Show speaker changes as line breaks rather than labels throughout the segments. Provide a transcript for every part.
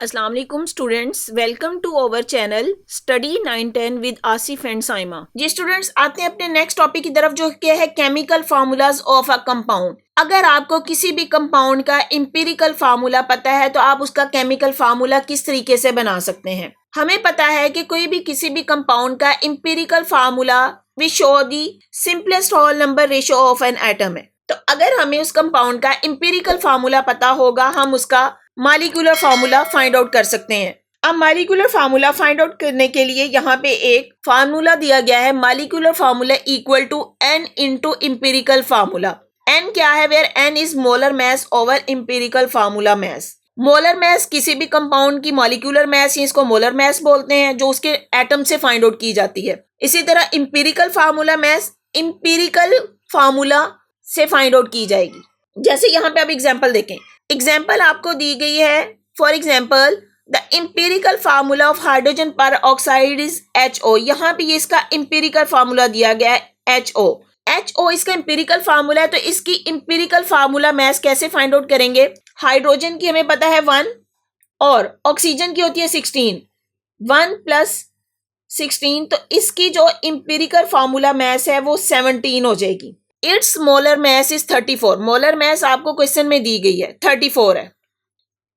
अस्सलाम वालेकुम students, welcome to our channel study 910 with Asif and Saima. जी स्टूडेंट्स, आते हैं अपने नेक्स्ट टॉपिक की तरफ जो क्या है chemical formulas of a compound. अगर आपको किसी भी कंपाउंड का एम्पिरिकल फार्मूला पता है तो आप उसका केमिकल फार्मूला किस तरीके से बना सकते हैं। हमें पता है कि कोई भी किसी भी कंपाउंड का empirical formula we show the simplest whole number ratio of an atom है। तो अगर हमें उस कंपाउंड का एम्पिरिकल फार्मूला पता होगा हम उसका मॉलिक्यूलर फार्मूला फाइंड आउट कर सकते हैं। अब मॉलिक्यूलर फार्मूला फाइंड आउट करने के लिए यहाँ पे एक फार्मूला दिया गया है, molecular formula equal to n into empirical formula. n क्या है, where n is molar mass over empirical formula mass. Molar mass किसी भी कंपाउंड की मॉलिक्यूलर मास, इसको मोलर मास बोलते हैं, जो उसके एटम से फाइंड आउट की जाती है। इसी तरह एम्पिरिकल फार्मूला मास एम्पिरिकल फार्मूला से फाइंड आउट की जाएगी। जैसे यहाँ पे आप एग्जांपल देखें, एग्जाम्पल आपको दी गई है। For example the empirical formula of hydrogen पर ऑक्साइड इज HO। यहाँ पे ये इसका एम्पिरिकल फार्मूला दिया गया है HO इसका एम्पिरिकल फार्मूला है। तो इसकी एम्पिरिकल फार्मूला मास कैसे फाइंड आउट करेंगे। हाइड्रोजन की हमें पता है 1 और ऑक्सीजन की होती है 16, 1 प्लस 16, तो इसकी जो एम्पिरिकल फार्मूला मास है वो 17 हो जाएगी। It's molar mass is 34। Molar mass आपको क्वेश्चन में दी गई है 34 है।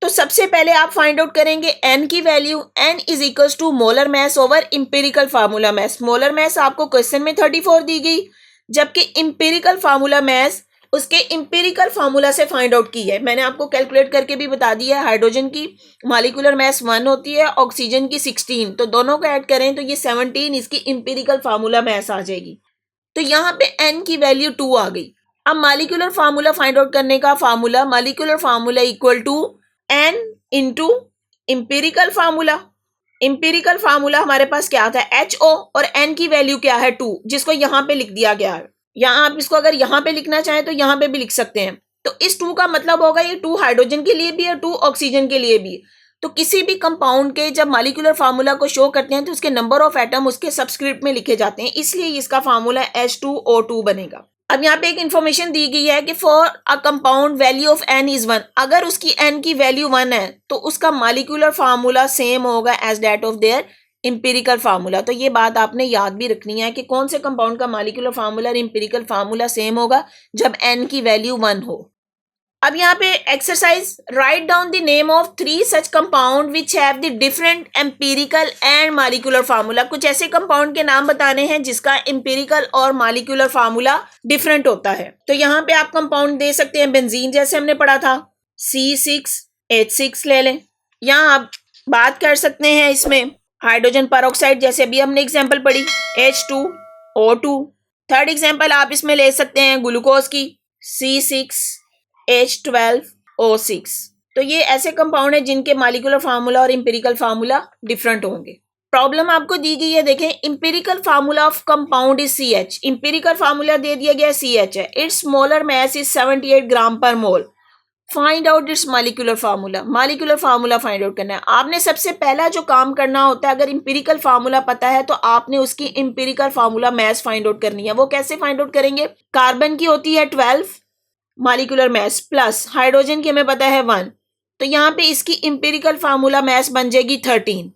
तो सबसे पहले आप फाइंड आउट करेंगे n की value. n is equals to molar mass over empirical formula mass. Molar mass आपको क्वेश्चन में 34 दी गई, जबकि एम्पिरिकल फार्मूला मास उसके एम्पिरिकल फार्मूला से फाइंड आउट की है। मैंने आपको कैलकुलेट करके भी बता दिया है। हाइड्रोजन की मॉलिक्यूलर मास 1 होती है, ऑक्सीजन की 16, तो दोनों को ऐड करें तो ये 17 इसकी एम्पिरिकल फार्मूला मास आ जाएगी। तो यहाँ पे n की वैल्यू 2 आ गई। अब मॉलिक्यूलर फार्मूला फाइंड आउट करने का formula, molecular formula equal to n into empirical formula. Empirical formula हमारे पास क्या आता है HO और n की वैल्यू क्या है 2, जिसको यहाँ पे लिख दिया गया है। यहाँ आप इसको अगर यहाँ पे लिखना चाहें तो यहाँ पे भी लिख सकते हैं। तो इस 2 का मतलब होगा ये 2 हाइड्रोजन के लिए भी है, 2 ऑक्सीजन के लिए भी। तो किसी भी कंपाउंड के जब मॉलिक्यूलर फार्मूला को शो करते हैं तो उसके नंबर ऑफ एटम उसके सबस्क्रिप्ट में लिखे जाते हैं, इसलिए इसका फार्मूला H2O2 बनेगा। अब यहाँ पे एक इंफॉर्मेशन दी गई है कि for a compound value of n is 1। अगर उसकी n की वैल्यू 1 है तो उसका मॉलिक्यूलर फार्मूला सेम होगा as that of their empirical formula. तो ये बात आपने याद भी रखनी है कि कौन से कंपाउंड का मॉलिक्यूलर फार्मूला और एम्पिरिकल फार्मूला सेम होगा जब n की वैल्यू 1 हो। अब यहाँ पे exercise, write down the name of 3 such compound which have the different empirical and molecular formula. कुछ ऐसे कंपाउंड के नाम बताने हैं जिसका एम्पिरिकल और मॉलिक्यूलर फार्मूला डिफरेंट होता है। तो यहाँ पे आप कंपाउंड दे सकते हैं बेंजीन, जैसे हमने पढ़ा था C6H6 ले लें। यहाँ आप बात कर सकते हैं इसमें हाइड्रोजन परऑक्साइड, जैसे अभी हमने एग्जाम्पल पढ़ी H2O2। थर्ड एग्जाम्पल आप इसमें ले सकते हैं ग्लूकोज की C6H12O6। तो ये ऐसे कंपाउंड है जिनके मॉलिक्यूलर फार्मूला और एम्पिरिकल फार्मूला डिफरेंट होंगे। प्रॉब्लम आपको दी गई है, देखें empirical formula of compound is CH। Empirical formula दे दिया गया CH है। Its molar mass is 78 gram per mole. Find out its molecular formula. Molecular formula find out करना है। आपने सबसे पहला जो काम करना होता है, अगर एम्पिरिकल फार्मूला पता है तो आपने उसकी empirical formula mass find out करनी है। वो कैसे फाइंड आउट करेंगे, कार्बन की होती है 12 मॉलिक्यूलर मास प्लस हाइड्रोजन की हमें पता है 1, तो यहाँ पे इसकी एम्पिरिकल फार्मूला मास बन जाएगी 13,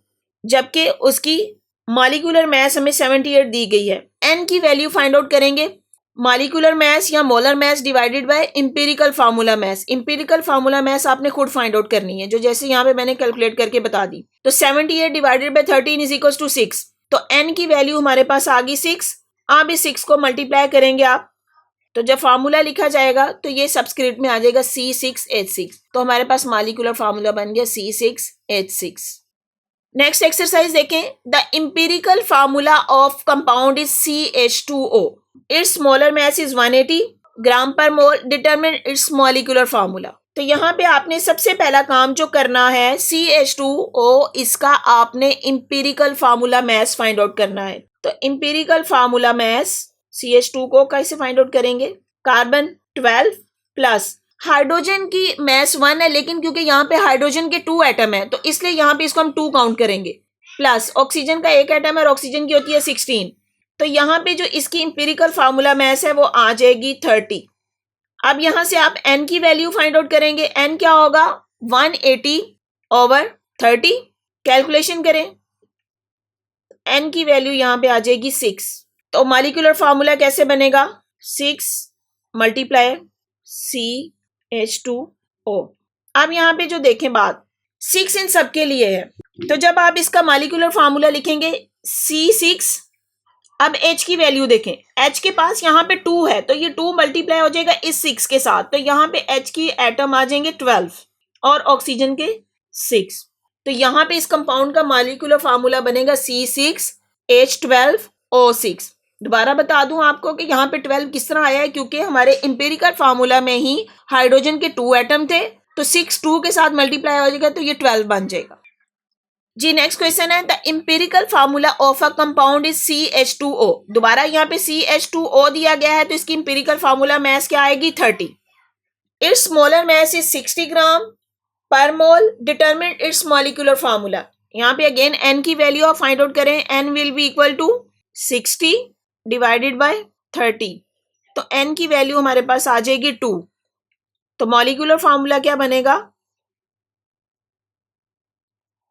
जबकि उसकी मॉलिक्यूलर मास हमें 78 दी गई है। n की वैल्यू फाइंड आउट करेंगे, मॉलिक्यूलर मास या molar mass divided by empirical formula mass. Empirical formula मास आपने खुद फाइंड आउट करनी है, जो जैसे यहाँ पे मैंने कैलकुलेट करके बता दी। तो 78 divided by 13 is equal to 6। तो n की वैल्यू हमारे पास आ गई 6। अब इस 6 को मल्टीप्लाई करेंगे आप, तो जब फार्मूला लिखा जाएगा तो ये सबस्क्रिप्ट में आ जाएगा C6H6। तो हमारे पास मॉलिक्यूलर फार्मूला बन गया C6H6। नेक्स्ट एक्सरसाइज देखें, the empirical formula of compound is CH2O। Its molar mass is 180 gram per mole. Determine its molecular formula. तो यहाँ पे आपने सबसे पहला काम जो करना है CH2O, इसका आपने empirical formula mass find out करना है। तो एम्पिरिकल फार्मूला मास CH2 को कैसे फाइंड आउट करेंगे, कार्बन 12 प्लस हाइड्रोजन की मास 1 है, लेकिन क्योंकि यहाँ पे हाइड्रोजन के 2 एटम है तो इसलिए यहाँ पे इसको हम 2 काउंट करेंगे, प्लस ऑक्सीजन का 1 एटम है और ऑक्सीजन की होती है 16। तो यहाँ पे जो इसकी एम्पिरिकल फार्मूला मास है वो आ जाएगी 30। अब यहाँ से आप n की वैल्यू फाइंड आउट करेंगे। n क्या होगा 180 ओवर 30। कैलकुलेशन करें, n की वैल्यू यहाँ पे आ जाएगी 6। तो मॉलिक्यूलर फार्मूला कैसे बनेगा? 6 मल्टीप्लाई CH2O। अब यहाँ पे जो देखें बात, 6 इन सबके लिए है, तो जब आप इसका मॉलिक्यूलर फार्मूला लिखेंगे C6, अब H की वैल्यू देखें, H के पास यहाँ पे 2 है, तो ये 2 मल्टीप्लाई हो जाएगा इस 6 के साथ, तो यहाँ पे H की एटम आ जाएंगे 12 और ऑक्सीजन के 6। तो यहाँ पे इस कंपाउंड का मॉलिक्यूलर फार्मूला बनेगा C6H12O6। दोबारा बता दूं आपको कि यहाँ पे 12 किस तरह आया है, क्योंकि हमारे एम्पिरिकल फार्मूला में ही हाइड्रोजन के 2 एटम थे, तो 6 2 के साथ मल्टीप्लाई हो जाएगा तो ये 12 बन जाएगा जी। नेक्स्ट क्वेश्चन है, the empirical formula of a compound is CH2O। दोबारा यहाँ पे CH2O दिया गया है, तो इसकी एम्पिरिकल फार्मूला मास क्या आएगी? 30। Its molar mass is 60 gram per mole. Determine its molecular formula. यहाँ पे अगेन n की वैल्यू आप फाइंड आउट करें, n will be equal to 60 divided by 30, तो n की वैल्यू हमारे पास आ जाएगी 2। तो मॉलिक्यूलर फार्मूला क्या बनेगा?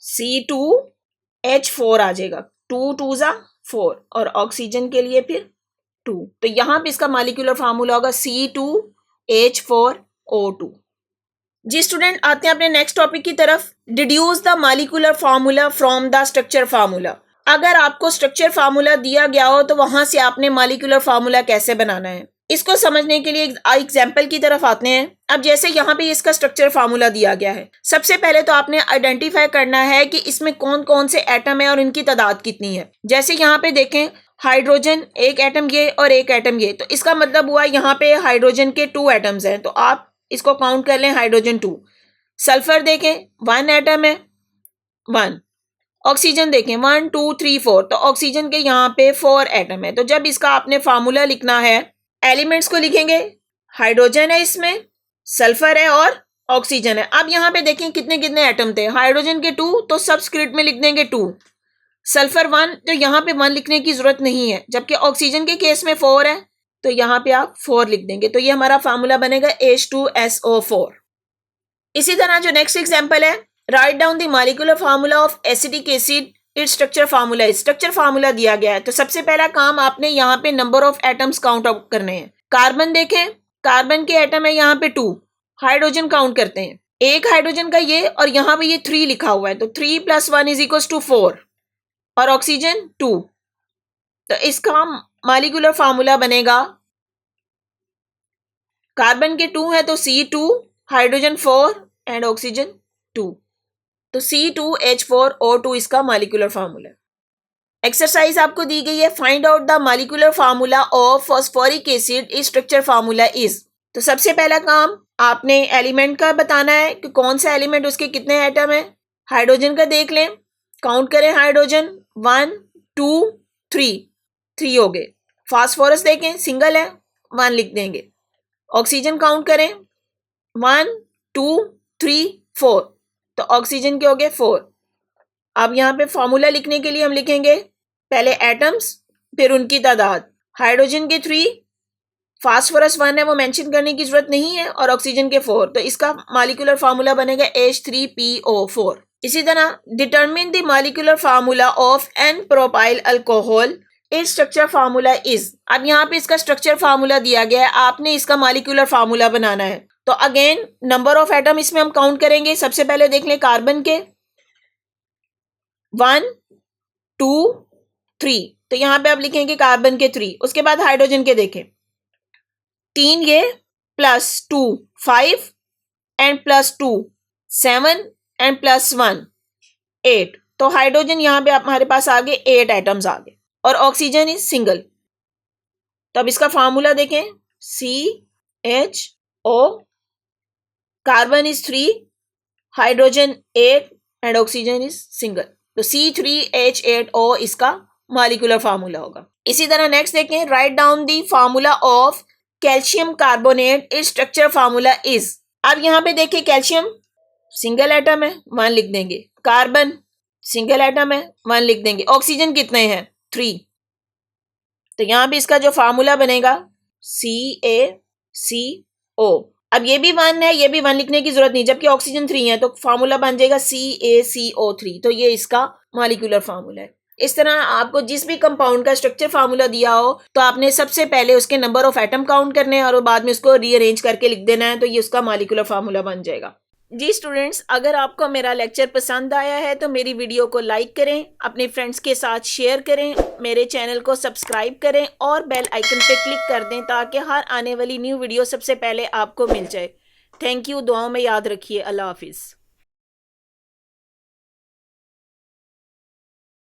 C2H4 आ जाएगा, 2 2 जा 4, और ऑक्सीजन के लिए फिर 2, तो यहां पे इसका मॉलिक्यूलर फार्मूला होगा C2H4O2। जी स्टूडेंट, आते हैं अपने नेक्स्ट टॉपिक की तरफ। Deduce the molecular formula from the structure formula. अगर आपको स्ट्रक्चर फार्मूला दिया गया हो तो वहां से आपने मॉलिक्यूलर फार्मूला कैसे बनाना है, इसको समझने के लिए एग्जाम्पल की तरफ आते हैं। अब जैसे यहाँ पे इसका स्ट्रक्चर फार्मूला दिया गया है, सबसे पहले तो आपने आइडेंटिफाई करना है कि इसमें कौन कौन से एटम है और इनकी तादाद कितनी है। जैसे यहाँ पे देखें, हाइड्रोजन एक एटम ये और एक एटम ये, तो इसका मतलब हुआ यहाँ पे हाइड्रोजन के 2 एटम्स हैं, तो आप इसको काउंट कर लें हाइड्रोजन 2। सल्फर देखें 1 एटम है 1। ऑक्सीजन देखें 1 2 3 4, तो ऑक्सीजन के यहाँ पे 4 एटम है। तो जब इसका आपने फार्मूला लिखना है, एलिमेंट्स को लिखेंगे, हाइड्रोजन है इसमें, सल्फर है और ऑक्सीजन है। अब यहाँ पे देखें कितने कितने एटम थे, हाइड्रोजन के 2, तो सबस्क्रिप्ट में लिख देंगे 2। सल्फर 1, तो यहाँ पे 1 लिखने की जरूरत नहीं है, जबकि ऑक्सीजन के केस में 4 है, तो यहाँ पे आप 4 लिख देंगे, तो ये हमारा फार्मूला बनेगा H2SO4। इसी तरह जो नेक्स्ट एग्जांपल है, write down the molecular formula of acetic acid, it's structure formula. Structure formula दिया गया है, तो सबसे पहला काम आपने यहाँ पे number of atoms count out करने हैं। कार्बन देखें, कार्बन के एटम है यहाँ पे 2। हाइड्रोजन काउंट करते हैं, एक हाइड्रोजन का ये और यहाँ पे ये 3 लिखा हुआ है, तो 3 + 1 = 4, और ऑक्सीजन 2, तो इसका मॉलिक्यूलर फार्मूला बनेगा, कार्बन के 2 है तो C2, हाइड्रोजन 4 एंड ऑक्सीजन 2, तो C2H4O2 इसका मॉलिक्यूलर फार्मूला। एक्सरसाइज आपको दी गई है, find out the molecular formula of phosphoric acid, इस स्ट्रक्चर फार्मूला इज। तो सबसे पहला काम आपने एलिमेंट का बताना है कि कौन सा एलिमेंट, उसके कितने एटम है। हाइड्रोजन का देख लें, काउंट करें, हाइड्रोजन 1 2 3 हो गए। फास्फोरस देखें, सिंगल है, 1 लिख देंगे। ऑक्सीजन काउंट करें, 1 2 3 4, तो ऑक्सीजन के हो गए 4। अब यहाँ पे फॉर्मूला लिखने के लिए हम लिखेंगे पहले एटम्स, फिर उनकी तादाद। हाइड्रोजन के 3, फास्फोरस 1 है, वो मेंशन करने की जरूरत नहीं है, और ऑक्सीजन के 4, तो इसका मॉलिक्यूलर फार्मूला बनेगा H3PO4। इसी तरह determine the molecular formula of n propyl alcohol, its structure formula is. अब यहाँ पे इसका स्ट्रक्चर फार्मूला दिया गया है, आपने इसका मॉलिक्यूलर फार्मूला बनाना है। तो अगेन नंबर ऑफ एटम इसमें हम काउंट करेंगे। सबसे पहले देख लें कार्बन के 1 2 3, तो यहाँ पे आप लिखेंगे कार्बन के 3। उसके बाद हाइड्रोजन के देखें, 3 ये +2 5 एंड +2 7 एंड +1 8, तो हाइड्रोजन यहाँ पे हमारे पास आ गए 8 एटम्स आ गए, और ऑक्सीजन इज सिंगल। तो अब इसका फार्मूला देखें, CHO, carbon is 3, hydrogen 8 and oxygen is single, तो C3H8O इसका मॉलिक्यूलर फार्मूला होगा। इसी तरह नेक्स्ट देखें, write down the formula of calcium carbonate, it's structure formula is. अब यहाँ पे देखिए, कैल्शियम सिंगल एटम है, 1 लिख देंगे। कार्बन सिंगल एटम है, 1 लिख देंगे। ऑक्सीजन कितने हैं, 3, तो यहाँ पे इसका जो फार्मूला बनेगा CaCO, अब ये भी 1 है, ये भी 1 लिखने की जरूरत नहीं, जबकि ऑक्सीजन 3 है, तो फार्मूला बन जाएगा CaCO3। तो ये इसका मॉलिक्यूलर फार्मूला है। इस तरह आपको जिस भी कंपाउंड का स्ट्रक्चर फार्मूला दिया हो तो आपने सबसे पहले उसके नंबर ऑफ एटम काउंट करने हैं और बाद में उसको रीअरेंज करके लिख देना है, तो ये उसका मॉलिक्यूलर फार्मूला बन जाएगा। जी स्टूडेंट्स, अगर आपको मेरा लेक्चर पसंद आया है तो मेरी वीडियो को लाइक करें, अपने फ्रेंड्स के साथ शेयर करें, मेरे चैनल को सब्सक्राइब करें और बेल आइकन पे क्लिक कर दें ताकि हर आने वाली न्यू वीडियो सबसे पहले आपको मिल जाए। Thank you. दुआओं में याद रखिए। अल्लाह हाफिज़।